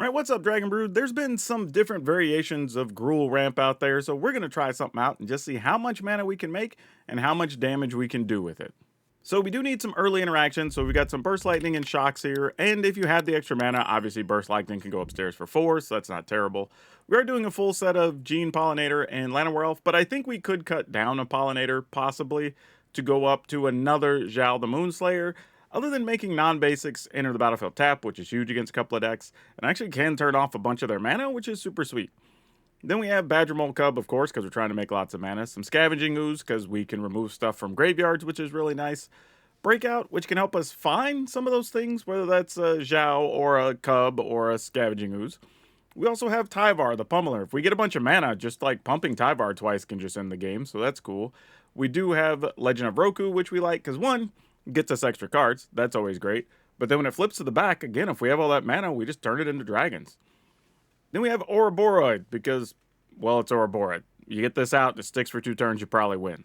All right, what's up, Dragon Brood? There's been some different variations of Gruul ramp out there, so we're going to try something out and just see how much mana we can make and how much damage we can do with it. So we do need some early interaction, so we've got some Burst Lightning and Shocks here, and if you have the extra mana, obviously Burst Lightning can go upstairs for 4, so that's not terrible. We are doing a full set of Gene Pollinator and Llanowar Elf, but I think we could cut down a Pollinator, possibly, to go up to another Zhao the Moonslayer, other than making non-basics enter the battlefield tap, which is huge against a couple of decks, and actually can turn off a bunch of their mana, which is super sweet. Then we have Badger Mole Cub, of course, because we're trying to make lots of mana. Some Scavenging Ooze, because we can remove stuff from graveyards, which is really nice. Breakout, which can help us find some of those things, whether that's a Zhao or a Cub or a Scavenging Ooze. We also have Tyvar, the Pummeler. If we get a bunch of mana, just like pumping Tyvar twice can just end the game, so that's cool. We do have Legend of Roku, which we like, because one, gets us extra cards. That's always great. But then when it flips to the back, again, if we have all that mana, we just turn it into dragons. Then we have Ouroboros, because, well, it's Ouroboros. You get this out, it sticks for 2 turns, you probably win.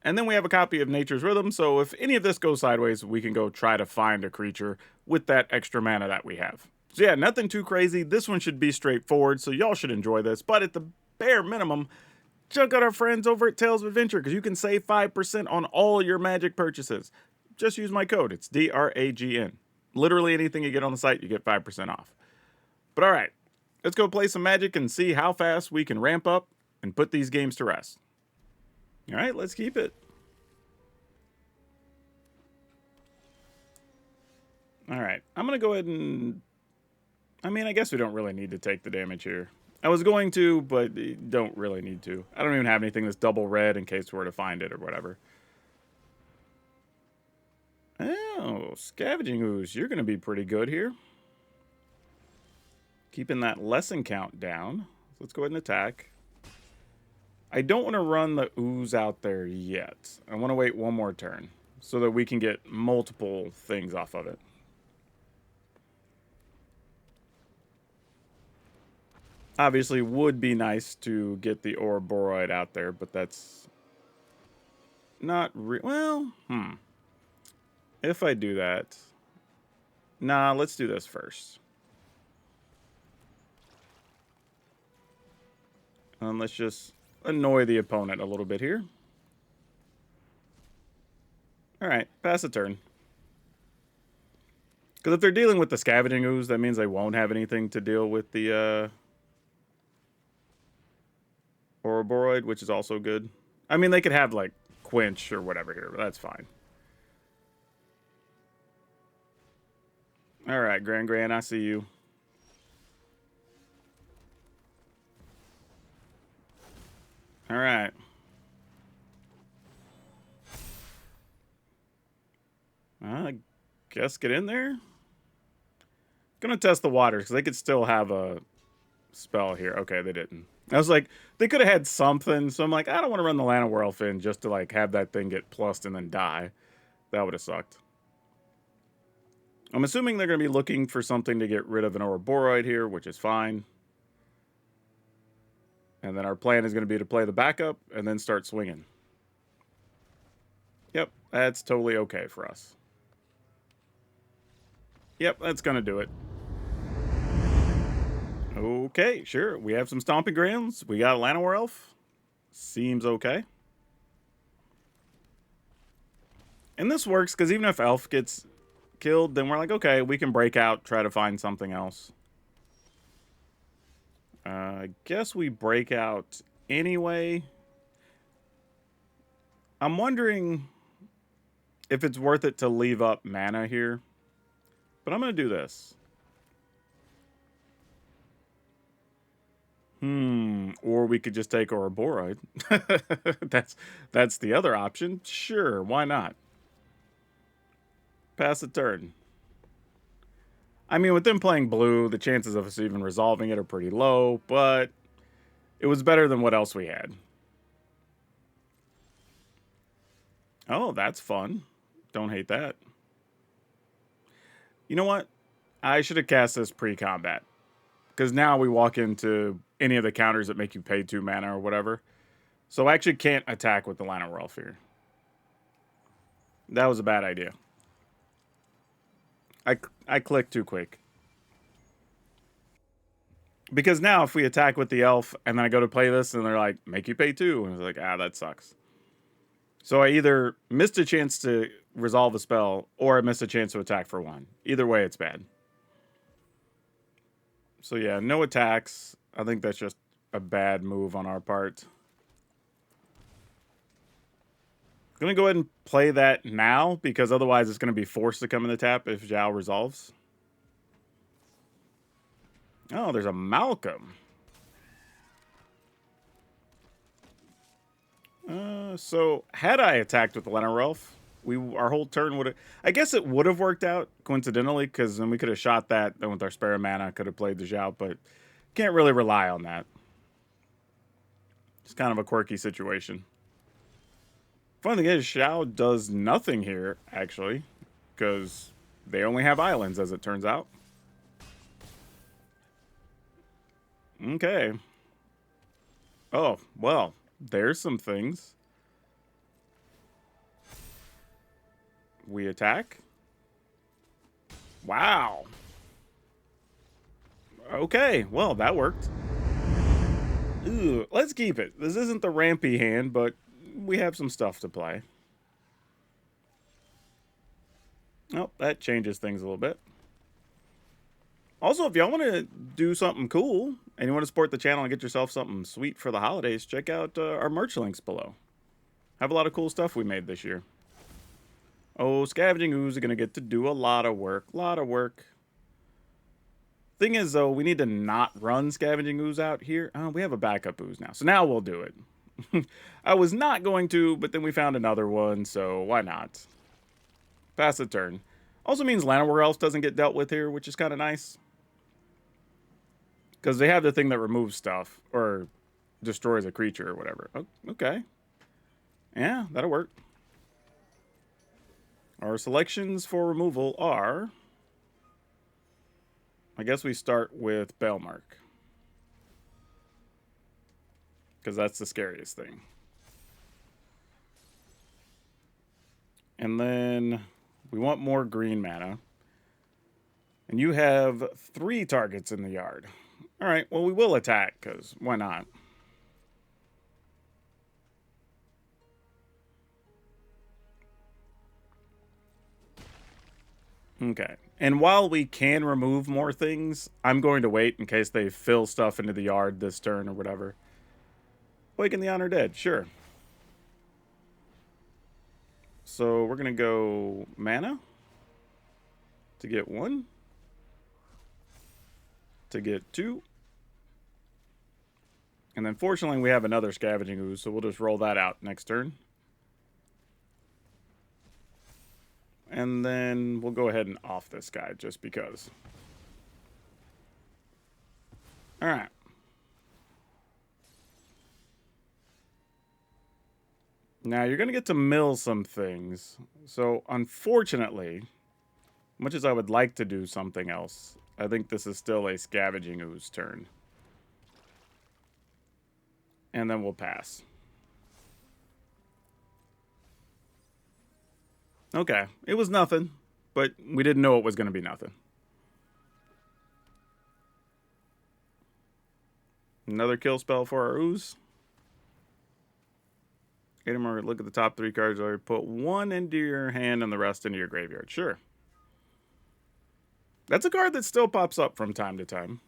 And then we have a copy of Nature's Rhythm, so if any of this goes sideways, we can go try to find a creature with that extra mana that we have. So yeah, nothing too crazy. This one should be straightforward, so y'all should enjoy this. But at the bare minimum, check out our friends over at Tales of Adventure, because you can save 5% on all your Magic purchases. Just use my code. It's DRAGN. Literally anything you get on the site, you get 5% off. But alright, let's go play some Magic and see how fast we can ramp up and put these games to rest. Alright, let's keep it. Alright, I'm going to go ahead and... I guess we don't really need to take the damage here. I was going to, but don't really need to. I don't even have anything that's double red in case we were to find it or whatever. Oh, Scavenging Ooze, you're going to be pretty good here. Keeping that lesson count down. Let's go ahead and attack. I don't want to run the Ooze out there yet. I want to wait one more turn so that we can get multiple things off of it. Obviously, would be nice to get the Ouroboros out there, but that's not If I do that... Nah, let's do this first. And let's just annoy the opponent a little bit here. Alright, pass the turn. Because if they're dealing with the Scavenging Ooze, that means they won't have anything to deal with the Ouroboros, which is also good. I mean, they could have, like, Quench or whatever here, but that's fine. Alright, Gran, I see you. Alright. I guess get in there. Gonna test the waters, because they could still have a spell here. Okay, they didn't. I was like, they could have had something, so I'm like, I don't want to run the Llanowar Elf in just to, like, have that thing get plussed and then die. That would have sucked. I'm assuming they're going to be looking for something to get rid of an Ouroboros here, which is fine. And then our plan is going to be to play the backup and then start swinging. Yep, that's totally okay for us. Yep, that's going to do it. Okay, sure. We have some Stomping Grounds. We got a Llanowar Elf. Seems okay. And this works because even if Elf gets killed, then we're like, okay, we can break out, try to find something else. I guess we break out anyway. I'm wondering if it's worth it to leave up mana here. But I'm going to do this. Or we could just take Ouroboros. That's the other option. Sure, why not? Pass the turn. I mean, with them playing blue, the chances of us even resolving it are pretty low, but it was better than what else we had. Oh, that's fun. Don't hate that. You know what? I should have cast this pre-combat. Because now we walk into any of the counters that make you pay 2 mana or whatever. So I actually can't attack with the Llanowar Elf here. That was a bad idea. I clicked too quick. Because now if we attack with the elf and then I go to play this and they're like, make you pay 2. And it's like, that sucks. So I either missed a chance to resolve a spell or I missed a chance to attack for 1. Either way, it's bad. So yeah, no attacks. I think that's just a bad move on our part. I'm going to go ahead and play that now because otherwise it's going to be forced to come in the tap if Zhao resolves. Oh, there's a Malcolm. So had I attacked with the Lena Elf, our whole turn would have... I guess it would have worked out, coincidentally, because then we could have shot that, then with our spare mana, could have played the Zhao, but can't really rely on that. It's kind of a quirky situation. Funny thing is, Zhao does nothing here, actually, because they only have islands, as it turns out. Okay. Oh, well, there's some things. We attack. Wow. Okay, well, that worked. Ooh, let's keep it. This isn't the rampy hand, but we have some stuff to play. Oh, that changes things a little bit. Also, if y'all want to do something cool and you want to support the channel and get yourself something sweet for the holidays, check out our merch links below. Have a lot of cool stuff we made this year. Oh, Scavenging Ooze are going to get to do a lot of work. Thing is, though, we need to not run Scavenging Ooze out here. Oh, we have a backup Ooze now, so now we'll do it. I was not going to, but then we found another one, so why not? Pass the turn. Also means Llanowar Elf doesn't get dealt with here, which is kind of nice. Because they have the thing that removes stuff, or destroys a creature or whatever. Oh, okay. Yeah, that'll work. Our selections for removal are... I guess we start with Bellmark. Because that's the scariest thing. And then we want more green mana. And you have 3 targets in the yard. Alright, well, we will attack, because why not? Okay. And while we can remove more things, I'm going to wait in case they fill stuff into the yard this turn or whatever. Waken the Honored Dead, sure. So we're going to go mana to get 1. To get 2. And then fortunately we have another Scavenging Ooze, so we'll just roll that out next turn. And then we'll go ahead and off this guy just because. Alright. Now you're going to get to mill some things. So unfortunately, much as I would like to do something else, I think this is still a Scavenging Ooze turn. And then we'll pass. Okay, it was nothing, but we didn't know it was going to be nothing. Another kill spell for our Ooze. Temur, look at the top 3 cards. Or put 1 into your hand and the rest into your graveyard. Sure. That's a card that still pops up from time to time.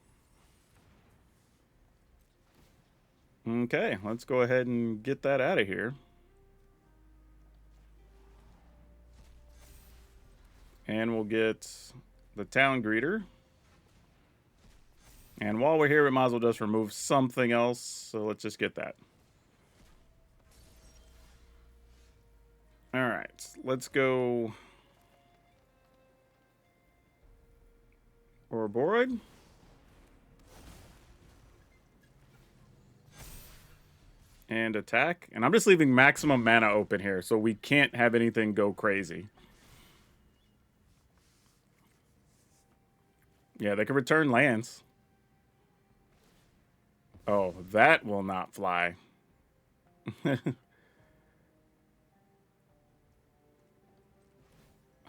Okay, let's go ahead and get that out of here. And we'll get the Town Greeter. And while we're here, we might as well just remove something else. So let's just get that. Alright, let's go... Ouroboros. And attack. And I'm just leaving maximum mana open here, so we can't have anything go crazy. Yeah, they can return lands. Oh, that will not fly.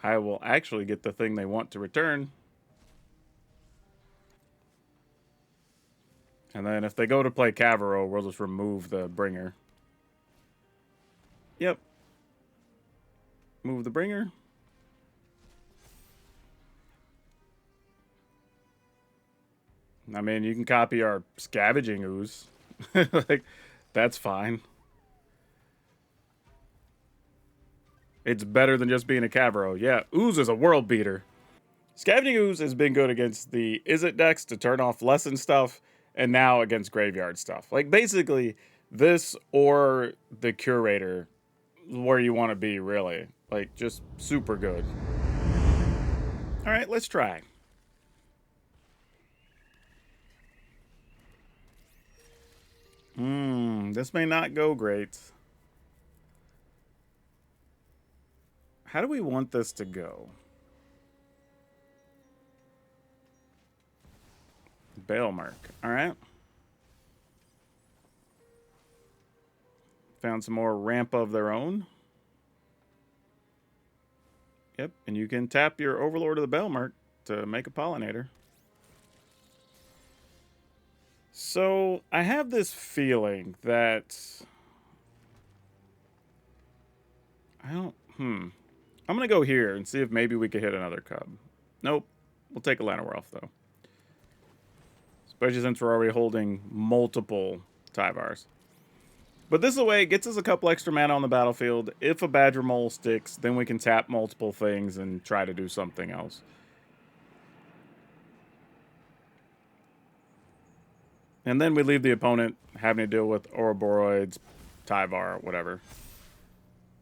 I will actually get the thing they want to return. And then if they go to play Cavero, we'll just remove the bringer. Yep. Move the bringer. I mean, you can copy our Scavenging Ooze. Like, that's fine. It's better than just being a Cavero. Yeah, Ooze is a world beater. Scavenging Ooze has been good against the Izzet decks to turn off lesson stuff, and now against graveyard stuff. Like, basically, this or the Curator is where you want to be, really. Like, just super good. All right, let's try. This may not go great. How do we want this to go? Bailmark. All right. Found some more ramp of their own. Yep, and you can tap your Overlord of the Bailmark to make a Pollinator. So, I have this feeling that... I'm going to go here and see if maybe we could hit another Cub. Nope. We'll take a Llanowar Elf, though. Especially since we're already holding multiple Tyvars. But this way, it gets us a couple extra mana on the battlefield. If a Badger Mole sticks, then we can tap multiple things and try to do something else. And then we leave the opponent having to deal with Ouroboros, Tyvar, whatever.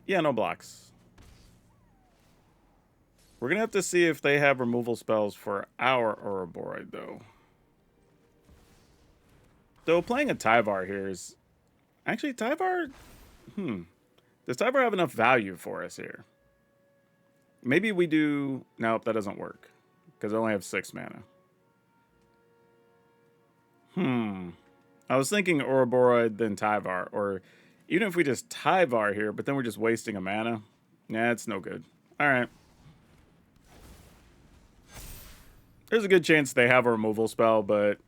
Yeah, no blocks. We're going to have to see if they have removal spells for our Ouroboros, though. Though playing a Tyvar here is... Actually, Tyvar... Does Tyvar have enough value for us here? Maybe we do... Nope, that doesn't work. Because I only have 6 mana. I was thinking Ouroboros, then Tyvar. Or even if we just Tyvar here, but then we're just wasting a mana. Nah, it's no good. Alright. There's a good chance they have a removal spell, but...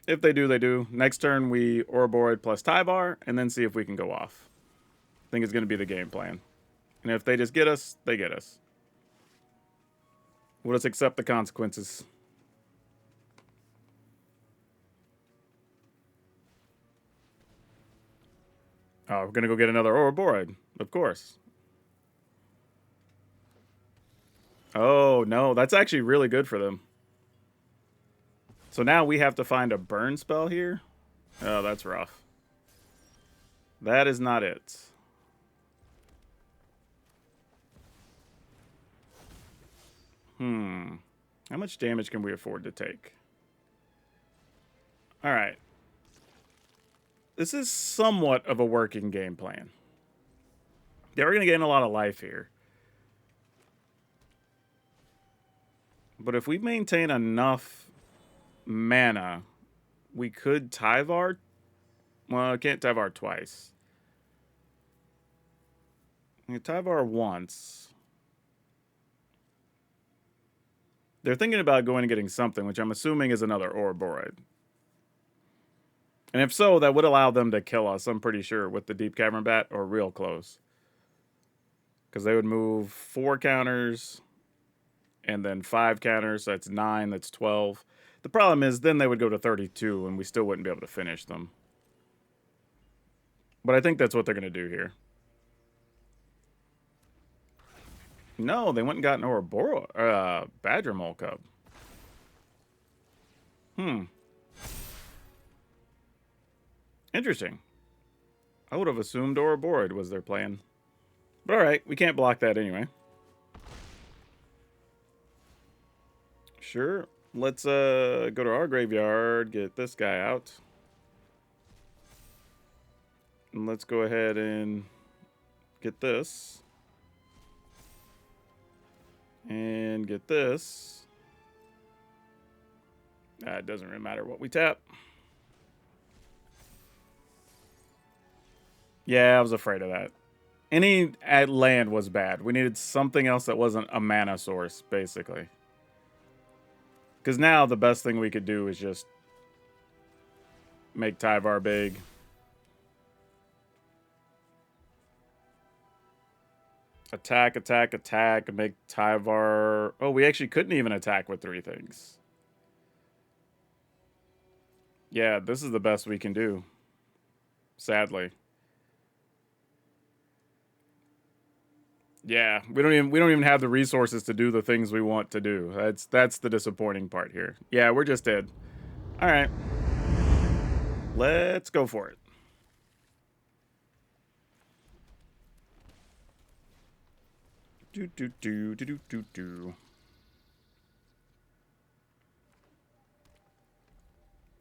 If they do, they do. Next turn, we Ouroboros plus Tyvar, and then see if we can go off. I think it's going to be the game plan. And if they just get us, they get us. We'll just accept the consequences. Oh, we're going to go get another Ouroboros, of course. Oh, no, that's actually really good for them. So now we have to find a burn spell here. Oh, that's rough. That is not it. How much damage can we afford to take? All right. This is somewhat of a working game plan. Yeah, we're going to gain a lot of life here. But if we maintain enough mana, we could Tyvar. Well, I can't Tyvar twice. I can Tyvar once. They're thinking about going and getting something, which I'm assuming is another Ouroboros. And if so, that would allow them to kill us, I'm pretty sure, with the Deep Cavern Bat, or real close. Because they would move 4 counters, and then 5 counters, so that's 9, that's 12. The problem is, then they would go to 32, and we still wouldn't be able to finish them. But I think that's what they're going to do here. No, they went and got an Ouroboros, Badger Mole Cub. Interesting. I would have assumed Ouroboros was their plan. But alright, we can't block that anyway. Sure. Let's go to our graveyard, get this guy out. And let's go ahead and get this. And get this. It doesn't really matter what we tap. Yeah, I was afraid of that. Any land was bad. We needed something else that wasn't a mana source, basically. Because now the best thing we could do is just Make Tyvar big. Attack, attack, attack. Make Tyvar... Oh, we actually couldn't even attack with 3 things. Yeah, this is the best we can do. Sadly. Yeah, we don't even have the resources to do the things we want to do. That's the disappointing part here. Yeah, we're just dead. All right. Let's go for it. Do do do do do do do.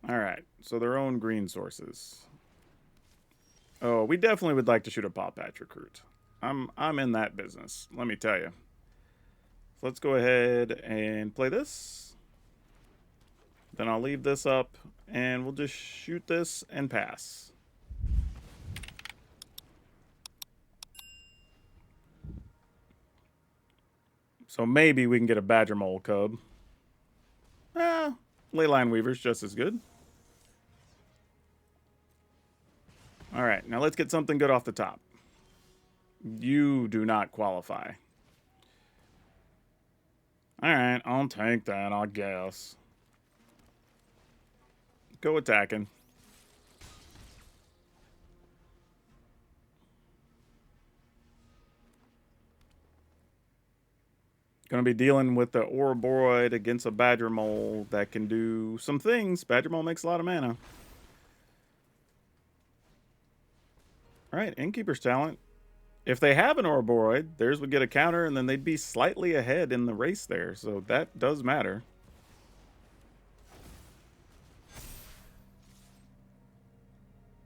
All right. So their own green sources. Oh, we definitely would like to shoot a Paw Patch recruit. I'm in that business, let me tell you. So let's go ahead and play this. Then I'll leave this up, and we'll just shoot this and pass. So maybe we can get a Badger Mole Cub. Leyline Weaver's just as good. All right, now let's get something good off the top. You do not qualify. All right, I'll tank that, I guess. Go attacking. Going to be dealing with the Ouroboros against a Badger Mole that can do some things. Badger Mole makes a lot of mana. All right, Innkeeper's Talent. If they have an Ouroboros, theirs would get a counter, and then they'd be slightly ahead in the race there. So that does matter.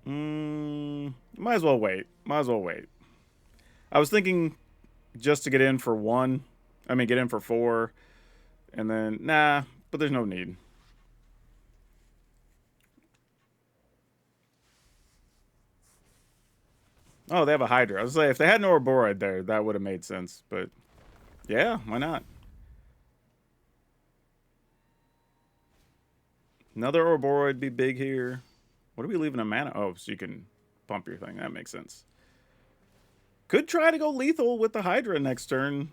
Might as well wait. Might as well wait. I was thinking just to get in for 1. I mean, get in for 4. And then, nah, but there's no need. Oh, they have a Hydra. I was like, if they had an Ouroboros there, that would have made sense. But, yeah, why not? Another Ouroboros would be big here. What are we leaving a mana? Oh, so you can pump your thing. That makes sense. Could try to go lethal with the Hydra next turn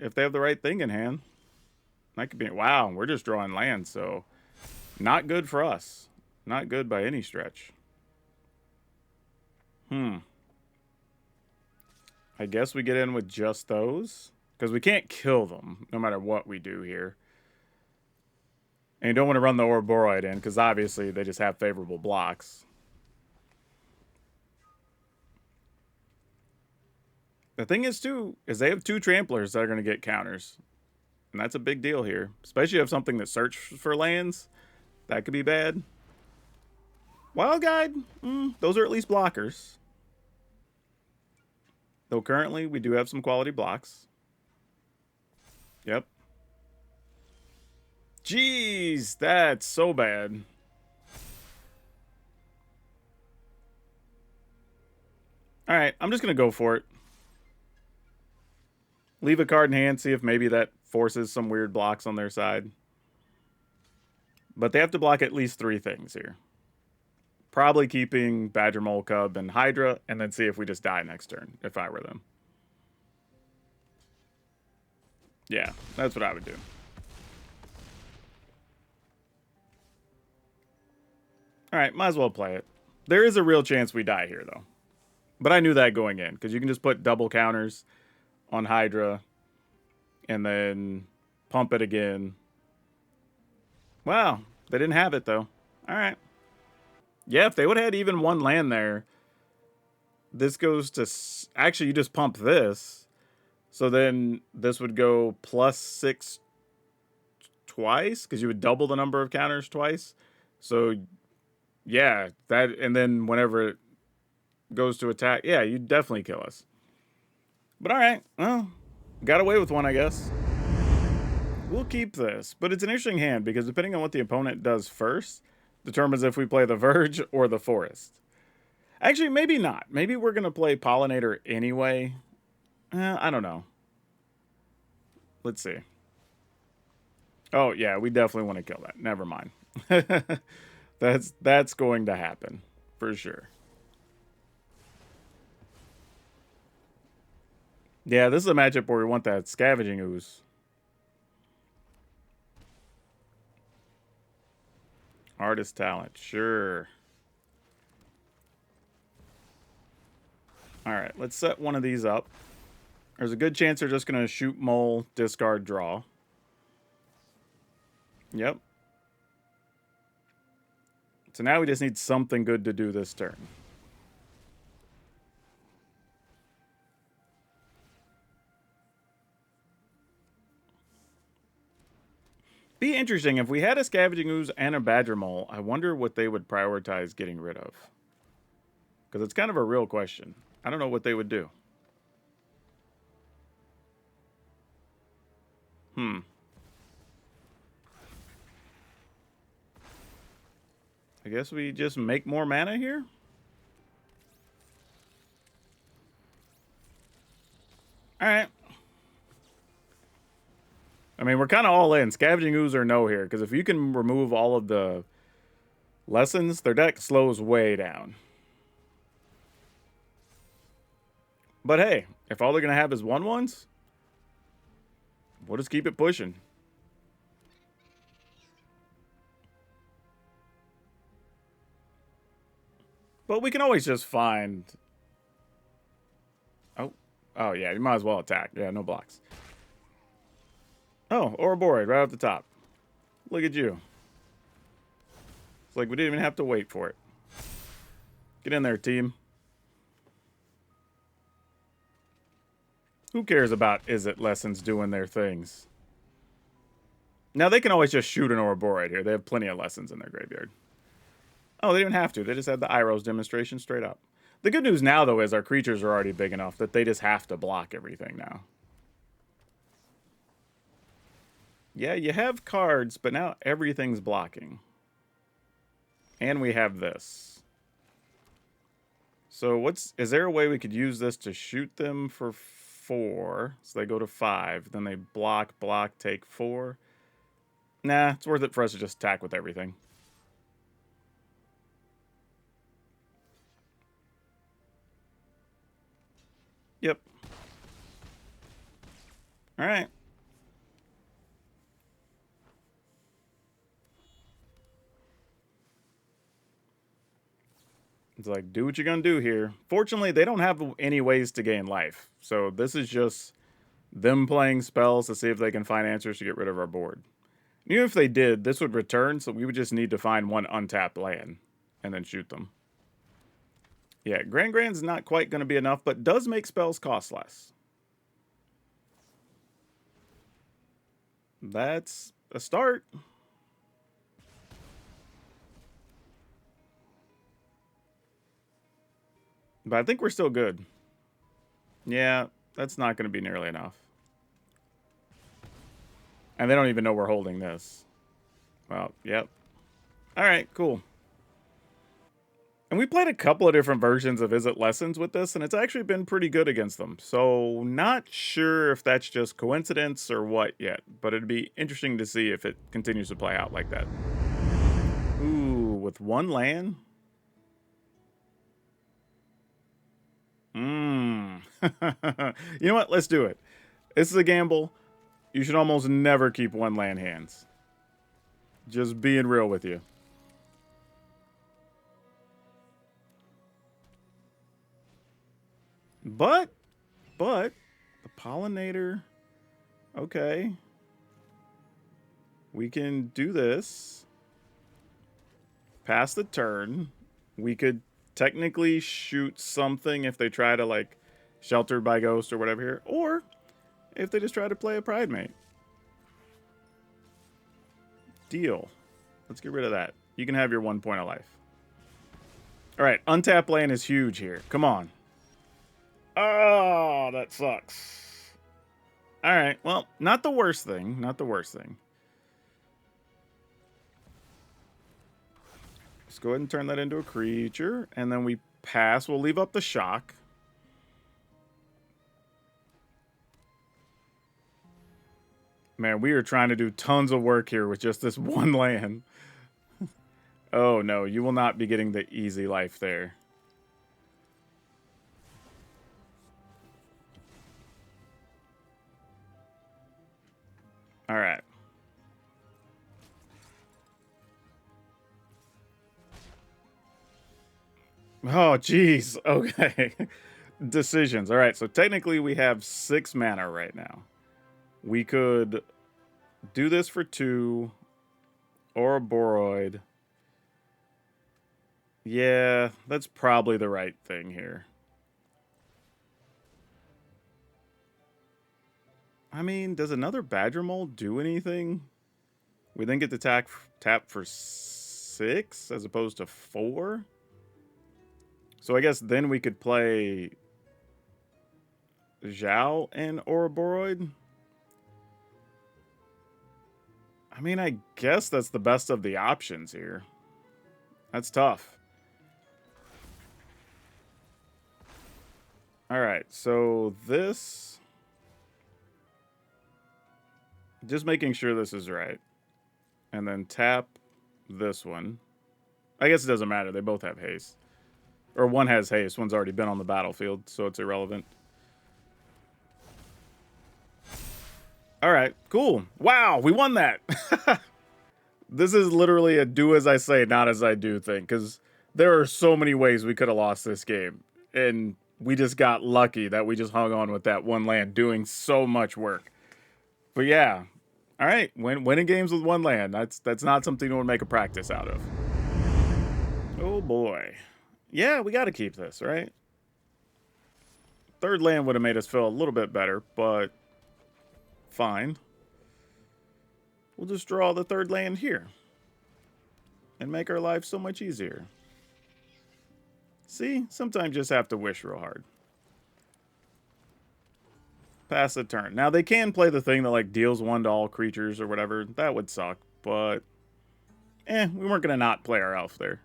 if they have the right thing in hand. That could be... Wow, we're just drawing land, so... Not good for us. Not good by any stretch. I guess we get in with just those. Because we can't kill them, no matter what we do here. And you don't want to run the Ouroboros in, because obviously they just have favorable blocks. The thing is, too, is they have 2 Tramplers that are going to get counters. And that's a big deal here. Especially if you have something that searches for lands. That could be bad. Wild Guide, those are at least blockers. Though currently, we do have some quality blocks. Yep. Jeez, that's so bad. All right, I'm just going to go for it. Leave a card in hand, see if maybe that forces some weird blocks on their side. But they have to block at least 3 things here. Probably keeping Badger Mole Cub and Hydra, and then see if we just die next turn, if I were them. Yeah, that's what I would do. Alright, might as well play it. There is a real chance we die here, though. But I knew that going in, because you can just put double counters on Hydra, and then pump it again. Wow, they didn't have it, though. Alright. Yeah, if they would have had even 1 land there, this goes to... Actually, you just pump this. So then this would go +6 twice, because you would double the number of counters twice. So, yeah, that... And then whenever it goes to attack... Yeah, you'd definitely kill us. But alright, well, got away with 1, I guess. We'll keep this. But it's an interesting hand, because depending on what the opponent does first... determines if we play the Verge or the Forest. Actually, maybe not. Maybe we're going to play Pollinator anyway. I don't know. Let's see. Oh, yeah, we definitely want to kill that. Never mind. The That's going to happen for sure. Yeah, this is a matchup where we want that Scavenging Ooze. Artist talent, sure. All right, let's set one of these up. There's a good chance they're just going to shoot, mole, discard, draw. Yep. So now we just need something good to do this turn. Be interesting if we had a Scavenging Ooze and a Badger Mole. I wonder what they would prioritize getting rid of. Because it's kind of a real question. I don't know what they would do. I guess we just make more mana here? Alright. I mean, we're kind of all in. Scavenging Ooze or no here. Because if you can remove all of the lessons, their deck slows way down. But hey, if all they're going to have is 1/1s, we'll just keep it pushing. But we can always just find... Oh, yeah, you might as well attack. Yeah, no blocks. Oh, Ouroboros right off the top. Look at you. It's like we didn't even have to wait for it. Get in there, team. Who cares about Izzet Lessons doing their things? Now, they can always just shoot an Ouroboros here. They have plenty of lessons in their graveyard. Oh, they didn't have to. They just had the Iros demonstration straight up. The good news now, though, is our creatures are already big enough that they just have to block everything now. Yeah, you have cards, but now everything's blocking. And we have this. So is there a way we could use this to shoot them for 4? So they go to 5. Then they block, take 4. Nah, it's worth it for us to just attack with everything. Yep. All right. It's like, do what you're going to do here. Fortunately, they don't have any ways to gain life. So this is just them playing spells to see if they can find answers to get rid of our board. And even if they did, this would return, so we would just need to find one untapped land and then shoot them. Yeah, Grand's not quite going to be enough, but does make spells cost less. That's a start. But I think we're still good. Yeah, that's not going to be nearly enough. And they don't even know we're holding this. Well, yep. All right, cool. And we played a couple of different versions of Izzet Lessons with this, and it's actually been pretty good against them. So not sure if that's just coincidence or what yet, but it'd be interesting to see if it continues to play out like that. Ooh, with one land? You know what? Let's do it. This is a gamble. You should almost never keep one land hands. Just being real with you. But, the pollinator, okay. We can do this. Pass the turn. We could technically shoot something if they try to, like, Sheltered by Ghost or whatever here. Or if they just try to play a Pridemate. Deal. Let's get rid of that. You can have your 1 point of life. All right, untap land is huge here. Come on. Oh, that sucks. All right, well, not the worst thing. Not the worst thing. Let's go ahead and turn that into a creature. And then we pass. We'll leave up the shock. Man, we are trying to do tons of work here with just this one land. Oh, no. You will not be getting the easy life there. All right. Oh, jeez. Okay. Decisions. All right. So technically we have 6 mana right now. We could do this for 2 or a Boroid. Yeah, that's probably the right thing here. I mean, does another Badger Mold do anything? We then get to tap for 6 as opposed to 4? So I guess then we could play Zhao and Ouroboros. I mean, I guess that's the best of the options here. That's tough. All right, so this... Just making sure this is right. And then tap this one. I guess it doesn't matter. They both have haste. Or one has haste. One's already been on the battlefield, so it's irrelevant. All right, cool. Wow, we won that. This is literally a do as I say, not as I do thing, because there are so many ways we could have lost this game. And we just got lucky that we just hung on with that one land doing so much work. But yeah, all right, winning games with one land, that's not something you want to make a practice out of. Oh boy. Yeah, we got to keep this, right? Third land would have made us feel a little bit better, but fine. We'll just draw the third land here and make our life so much easier. See? Sometimes you just have to wish real hard. Pass the turn. Now, they can play the thing that, like, deals 1 to all creatures or whatever. That would suck, but... we weren't going to not play our elf there.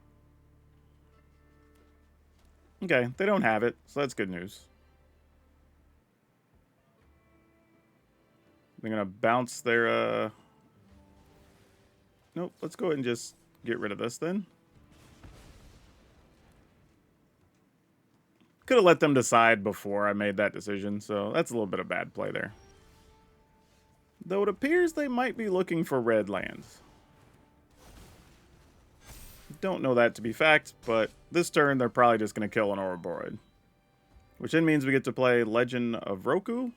Okay, they don't have it, so that's good news. They're going to bounce their, Nope, let's go ahead and just get rid of this then. Could have let them decide before I made that decision, so that's a little bit of bad play there. Though it appears they might be looking for red lands. Don't know that to be fact, but this turn they're probably just going to kill an Ouroboros. Which then means we get to play Legend of Roku.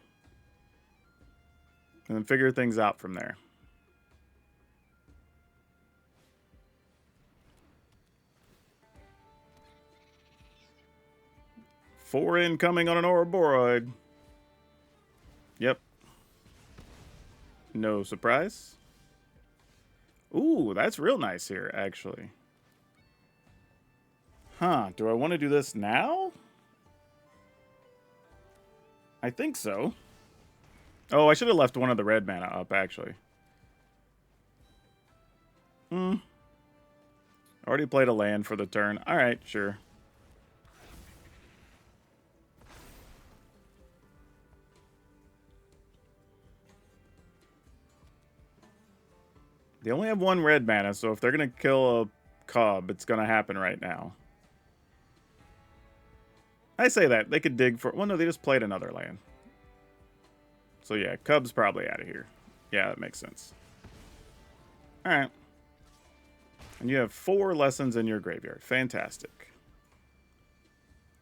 And then figure things out from there. Four incoming on an Ouroboros. Yep. No surprise. Ooh, that's real nice here, actually. Huh, do I want to do this now? I think so. Oh, I should have left one of the red mana up, actually. Already played a land for the turn. Alright, sure. They only have 1 red mana, so if they're going to kill a cub, it's going to happen right now. I say that. They could dig for... Well, no, they just played another land. So yeah, cub's probably out of here. Yeah, that makes sense. Alright. And you have 4 lessons in your graveyard. Fantastic.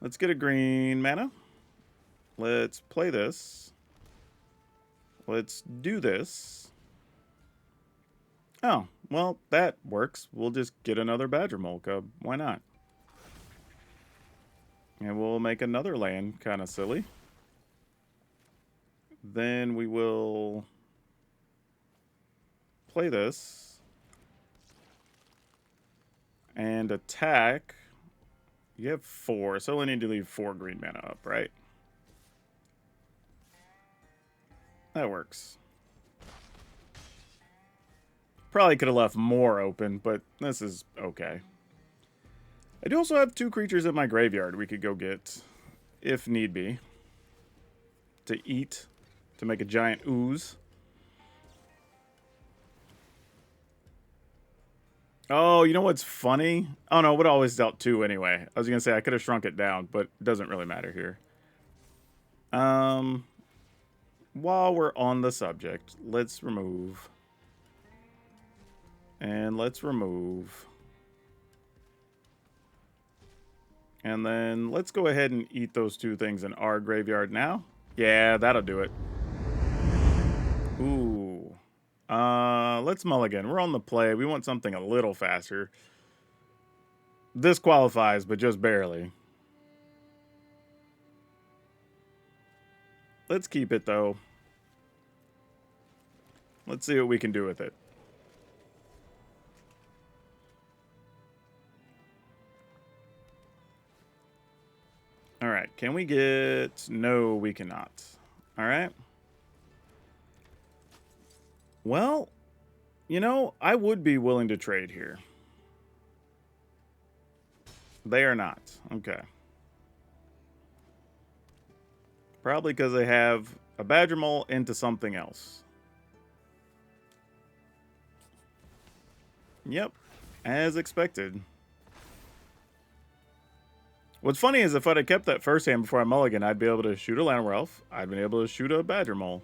Let's get a green mana. Let's play this. Let's do this. Oh, well, that works. We'll just get another Badger Mole Cub. Why not? And we'll make another land, kind of silly. Then we will play this. And attack. You have 4, so I only need to leave 4 green mana up, right? That works. Probably could have left more open, but this is okay. I do also have 2 creatures in my graveyard we could go get, if need be, to eat, to make a giant ooze. Oh, you know what's funny? Oh no, it would always dealt 2 anyway. I was gonna say I could have shrunk it down, but it doesn't really matter here. While we're on the subject, let's remove. And let's remove. And then let's go ahead and eat those 2 things in our graveyard now. Yeah, that'll do it. Ooh. Let's mulligan. We're on the play. We want something a little faster. This qualifies, but just barely. Let's keep it, though. Let's see what we can do with it. All right. Can we get... No, we cannot. All right. Well, you know, I would be willing to trade here. They are not. Okay. Probably because they have a Badger Mole into something else. Yep. As expected. What's funny is if I'd have kept that first hand before I mulligan, I'd be able to shoot a Llanowar Elf. I'd been able to shoot a Badger Mole.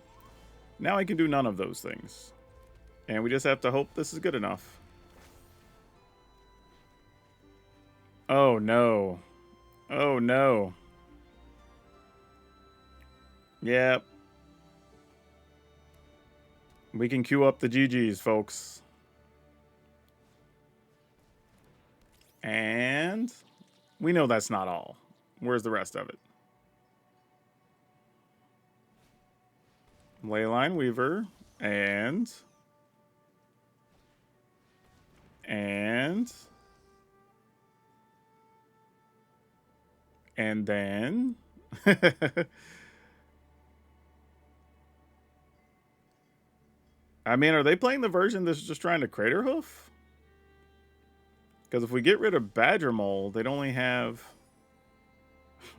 Now I can do none of those things. And we just have to hope this is good enough. Oh, no. Oh, no. Yep. We can queue up the GGs, folks. And we know that's not all. Where's the rest of it? Leyline Weaver and then I mean, are they playing the version that's just trying to Crater Hoof? Because if we get rid of Badger Mole, they'd only have...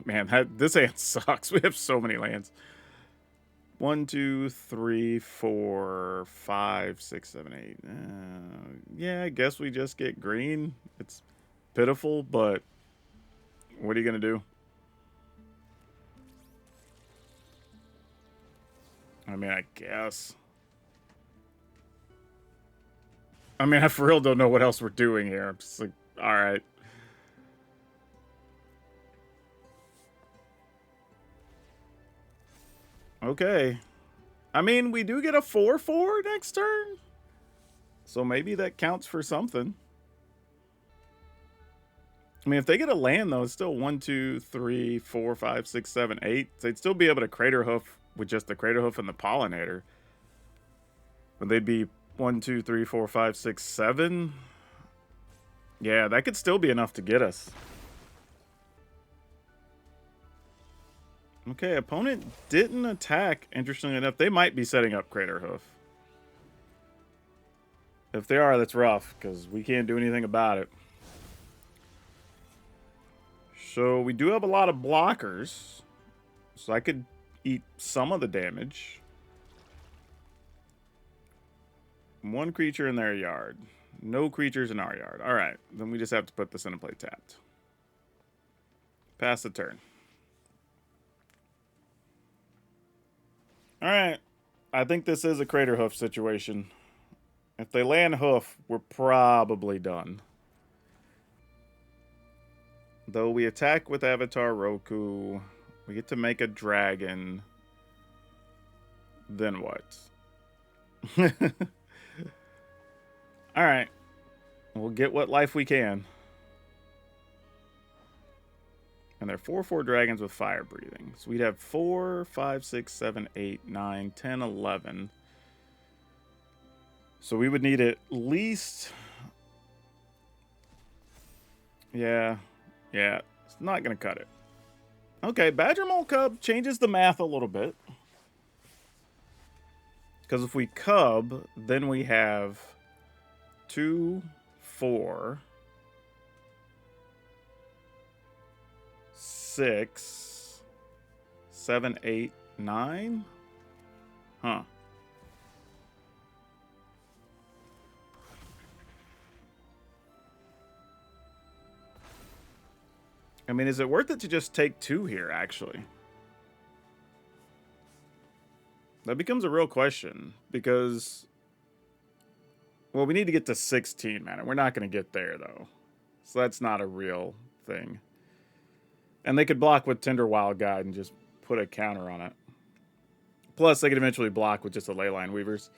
Man, this hand sucks. We have so many lands. 1, 2, 3, 4, 5, 6, 7, 8. Yeah, I guess we just get green. It's pitiful, but what are you going to do? I mean, I guess. I mean, I for real don't know what else we're doing here. I'm just like, all right. Okay. I mean, we do get a 4/4 next turn. So maybe that counts for something. I mean, if they get a land, though, it's still 1, 2, 3, 4, 5, 6, 7, 8. So they'd still be able to Crater Hoof with just the Crater Hoof and the Pollinator. But they'd be 1, 2, 3, 4, 5, 6, 7. Yeah, that could still be enough to get us. Okay, opponent didn't attack, interestingly enough. They might be setting up Crater Hoof. If they are, that's rough, because we can't do anything about it. So we do have a lot of blockers. So I could eat some of the damage. 1 creature in their yard. No creatures in our yard. Alright, then we just have to put this into play tapped. Pass the turn. Alright. I think this is a Crater Hoof situation. If they land Hoof, we're probably done. Though we attack with Avatar Roku, we get to make a dragon. Then what? Alright. We'll get what life we can. And they're 4/4 dragons with fire breathing. So we'd have 4, 5, 6, 7, 8, 9, 10, 11. So we would need at least... Yeah, it's not going to cut it. Okay, Badger Mole Cub changes the math a little bit. Because if we Cub, then we have 2, 4, 6, 7, 8, 9. Huh. I mean, is it worth it to just take 2 here, actually? That becomes a real question, because... Well, we need to get to 16 mana. We're not going to get there, though. So that's not a real thing. And they could block with Tender Wild Guide and just put a counter on it. Plus, they could eventually block with just the Leyline Weavers.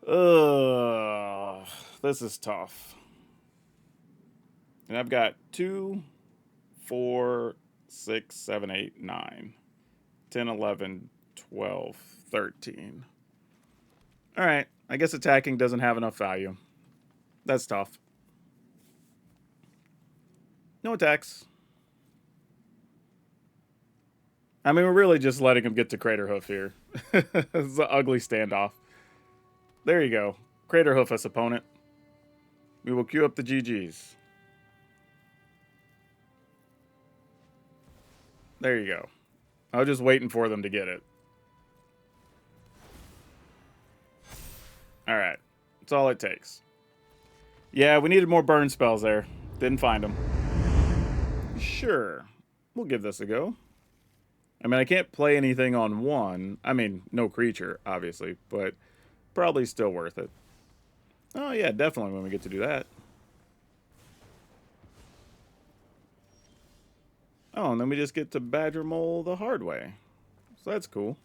Ugh, this is tough. And I've got 2, 4, 6, 7, 8, 9, 10, 11, 12, 13. All right, I guess attacking doesn't have enough value. That's tough. No attacks. I mean, we're really just letting him get to Crater Hoof here. It's an ugly standoff. There you go. Crater Hoof us, opponent. We will queue up the GGs. There you go. I was just waiting for them to get it. Alright. That's all it takes. Yeah, we needed more burn spells there. Didn't find them. Sure. We'll give this a go. I mean, I can't play anything on 1. I mean, no creature, obviously, but probably still worth it. Oh, yeah, definitely when we get to do that. Oh, and then we just get to Badger Mole the hard way. So that's cool.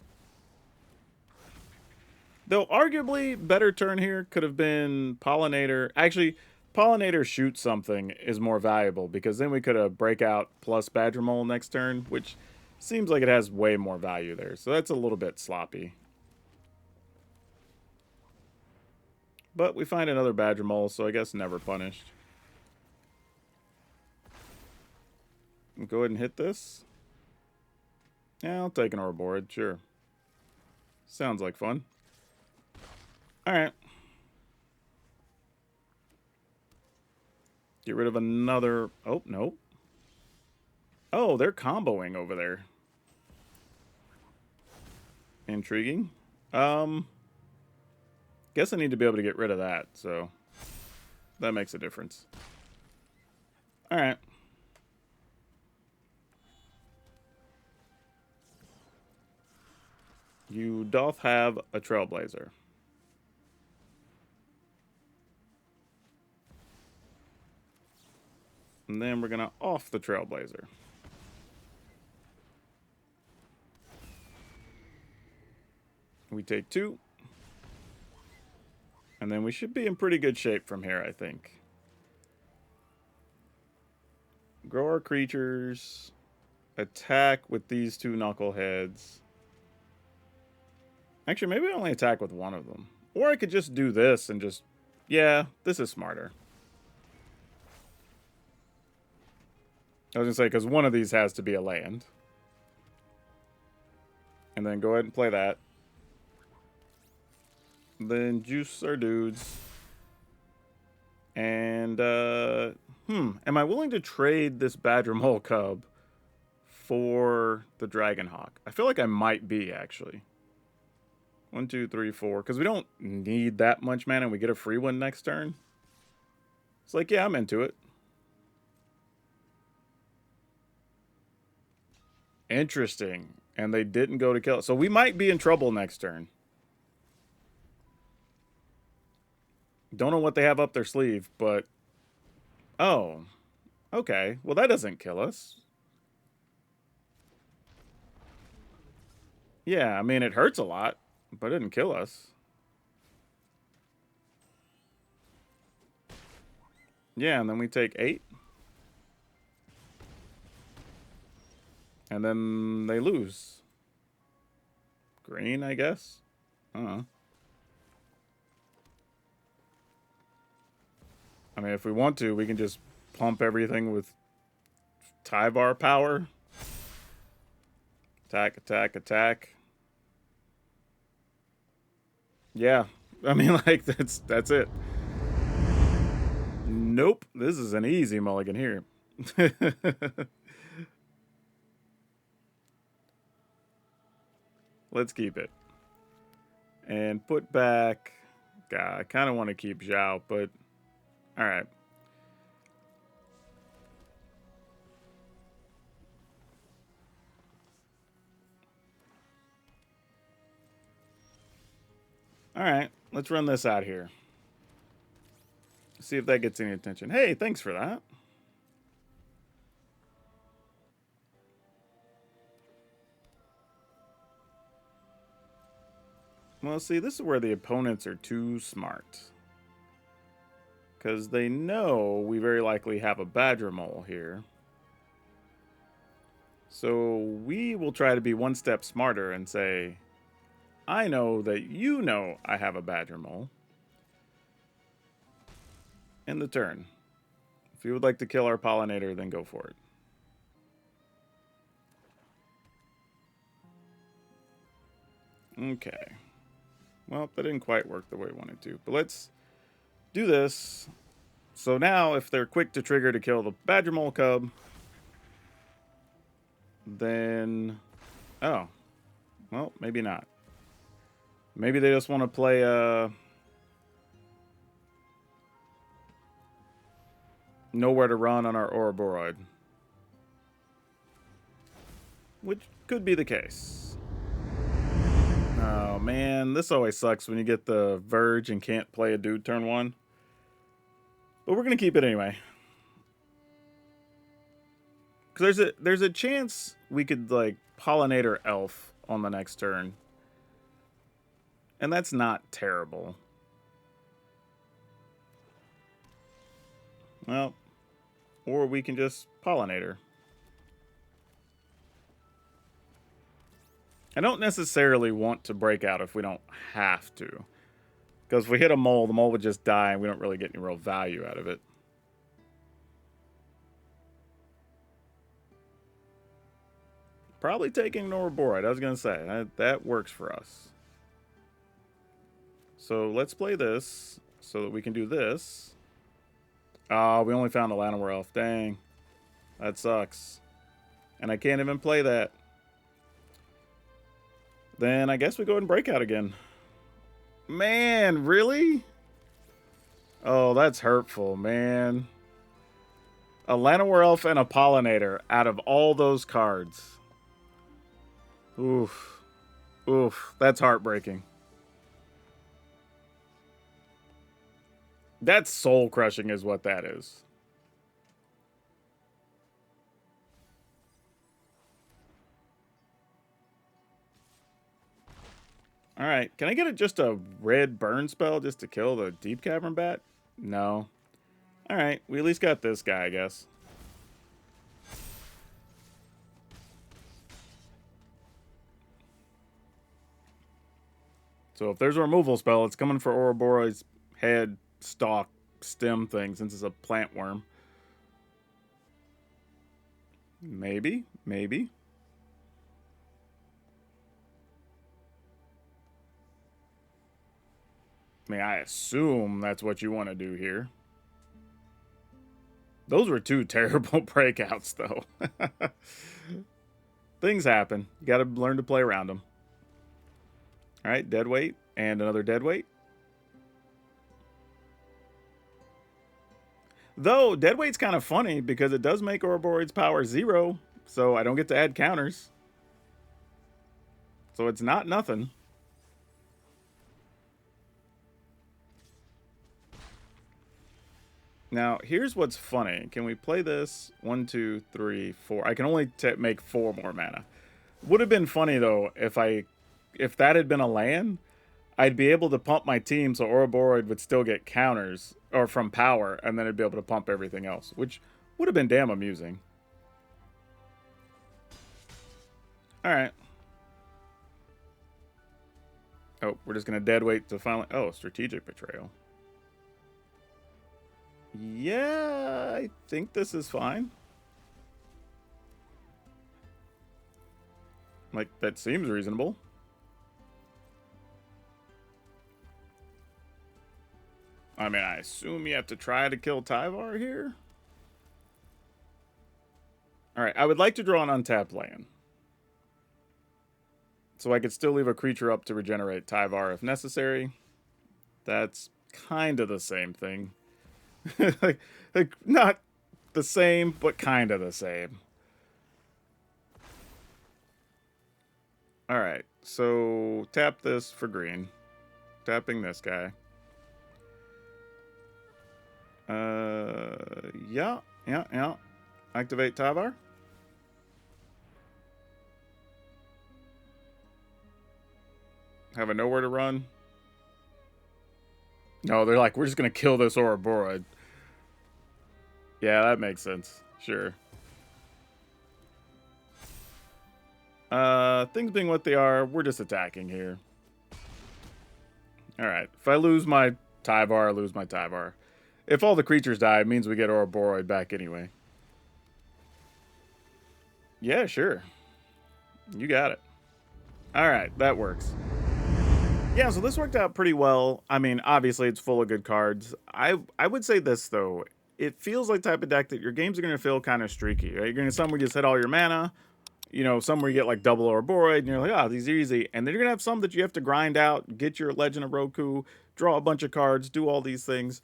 Though, arguably, better turn here could have been Pollinator. Actually, Pollinator Shoot Something is more valuable, because then we could have Breakout plus Badger Mole next turn, which seems like it has way more value there. So that's a little bit sloppy. But we find another Badger Mole, so I guess never punished. Go ahead and hit this. Yeah, I'll take an Ouroboros, sure. Sounds like fun. Alright. Get rid of another... Oh, nope. Oh, they're comboing over there. Intriguing. Guess I need to be able to get rid of that, so... That makes a difference. Alright. You doth have a Trailblazer. And then we're going to off the Trailblazer. We take 2. And then we should be in pretty good shape from here, I think. Grow our creatures. Attack with these 2 knuckleheads. Actually, maybe I only attack with one of them. Or I could just do this and just... Yeah, this is smarter. I was going to say, because one of these has to be a land. And then go ahead and play that. Then juice our dudes. And, am I willing to trade this Badger Mole Cub for the Dragonhawk? I feel like I might be, actually. 1, 2, 3, 4. Because we don't need that much mana and we get a free one next turn. It's like, yeah, I'm into it. Interesting. And they didn't go to kill it. So we might be in trouble next turn. Don't know what they have up their sleeve, but... Oh. Okay. Well, that doesn't kill us. Yeah, I mean, it hurts a lot, but it didn't kill us. Yeah, and then we take 8. And then they lose. Green, I guess? I mean, if we want to, we can just pump everything with Tyvar power. Attack, attack, attack. Yeah. I mean, like, that's it. Nope. This is an easy mulligan here. Let's keep it. And put back... God, I kind of want to keep Zhao, but... Alright. All right, let's run this out here. See if that gets any attention. Hey, thanks for that. Well, see, this is where the opponents are too smart. Because they know we very likely have a Badger Mole here. So we will try to be one step smarter and say, I know that you know I have a Badger Mole. End the turn. If you would like to kill our pollinator, then go for it. Okay. Well, that didn't quite work the way we wanted to. But let's do this. So now, if they're quick to trigger to kill the Badger Mole Cub, then... Oh. Well, maybe not. Maybe they just want to play Nowhere to Run on our Ouroboros. Which could be the case. Oh, man. This always sucks when you get the Verge and can't play a dude turn 1. But we're going to keep it anyway. Because there's a chance we could, like, Pollinator Elf on the next turn. And that's not terrible. Well, or we can just Pollinator. I don't necessarily want to break out if we don't have to. Because if we hit a mole, the mole would just die and we don't really get any real value out of it. Probably taking an Ouroboros. I was going to say, that works for us. So let's play this so that we can do this. Oh, we only found a Llanowar Elf. Dang. That sucks. And I can't even play that. Then I guess we go ahead and break out again. Man, really? Oh, that's hurtful, man. A Llanowar Elf and a Pollinator out of all those cards. Oof. Oof. That's heartbreaking. That's soul crushing is what that is. Alright, can I get just a red burn spell just to kill the Deep Cavern Bat? No. Alright, we at least got this guy, I guess. So if there's a removal spell, it's coming for Ouroboros' head, stalk, stem thing, since it's a plant worm. Maybe, maybe. I mean, I assume that's what you want to do here. Those were two terrible breakouts, though. Things happen. You got to learn to play around them. All right, dead weight and another dead weight. Though, dead weight's kind of funny because it does make Ouroboros power 0, so I don't get to add counters. So it's not nothing. Now, here's what's funny. Can we play this? 1, 2, 3, 4. I can only make 4 more mana. Would have been funny, though, if that had been a land, I'd be able to pump my team so Ouroboros would still get counters or from power, and then I'd be able to pump everything else, which would have been damn amusing. All right. Oh, we're just going to dead weight to finally... Oh, Strategic Betrayal. Yeah, I think this is fine. Like, that seems reasonable. I mean, I assume you have to try to kill Tyvar here. Alright, I would like to draw an untapped land. So I could still leave a creature up to regenerate Tyvar if necessary. That's kind of the same thing. like, not the same, but kind of the same. Alright, so tap this for green. tapping this guy. Yeah. Activate Tyvar. Have a nowhere to run. No, they're like, we're just going to kill this Ouroboros. Yeah, that makes sense. Sure. Things being what they are, we're just attacking here. Alright, if I lose my Tyvar, I lose my Tyvar. If all the creatures die, it means we get Ouroboros back anyway. Yeah, sure. You got it. Alright, that works. Yeah, so this worked out pretty well. I mean, obviously it's full of good cards. I would say this, though. It feels like the type of deck that your games are going to feel kind of streaky. Right? You're going to some where you just hit all your mana. You know, some where you get like double Ouroboros, and you're like, oh, these are easy. And then you're going to have some that you have to grind out, get your Legend of Roku, draw a bunch of cards, do all these things.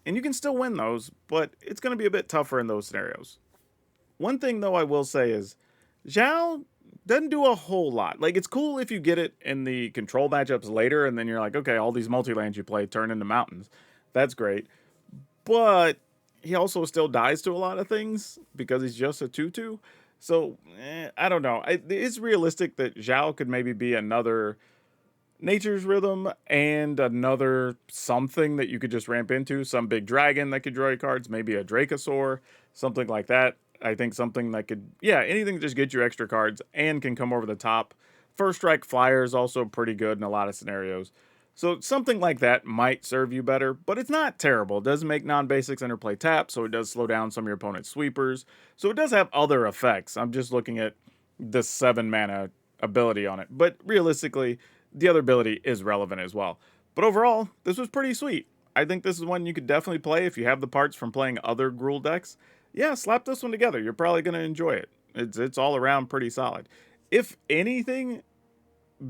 And you can still win those, but it's going to be a bit tougher in those scenarios. One thing, though, I will say is, Zhao doesn't do a whole lot. Like, it's cool if you get it in the control matchups later, and then you're like, okay, all these multi-lands you play turn into mountains. That's great. But he also still dies to a lot of things because he's just a 2/2. So, I don't know. It's realistic that Zhao could maybe be another Nature's Rhythm and another something that you could just ramp into. Some big dragon that could draw you cards, maybe a Dracosaur, something like that. I think something that could, yeah, anything that just gets you extra cards and can come over the top. First Strike Flyer is also pretty good in a lot of scenarios. So something like that might serve you better, but it's not terrible. It does make non-basics interplay tap, so it does slow down some of your opponent's sweepers. So it does have other effects. I'm just looking at the 7 mana ability on it. But realistically, the other ability is relevant as well. But overall, this was pretty sweet. I think this is one you could definitely play if you have the parts from playing other Gruul decks. Yeah, slap this one together. You're probably going to enjoy it. It's all around pretty solid. If anything,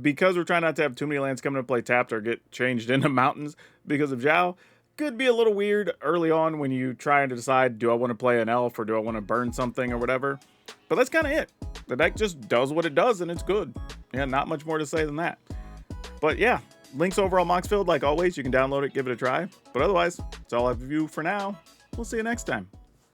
because we're trying not to have too many lands coming to play tapped or get changed into mountains because of Zhao, could be a little weird early on when you try to decide, do I want to play an elf or do I want to burn something or whatever? But that's kind of it. The deck just does what it does and it's good. Yeah, not much more to say than that. But yeah, links over on Moxfield. Like always, you can download it, give it a try. But otherwise, that's all I have for you for now. We'll see you next time.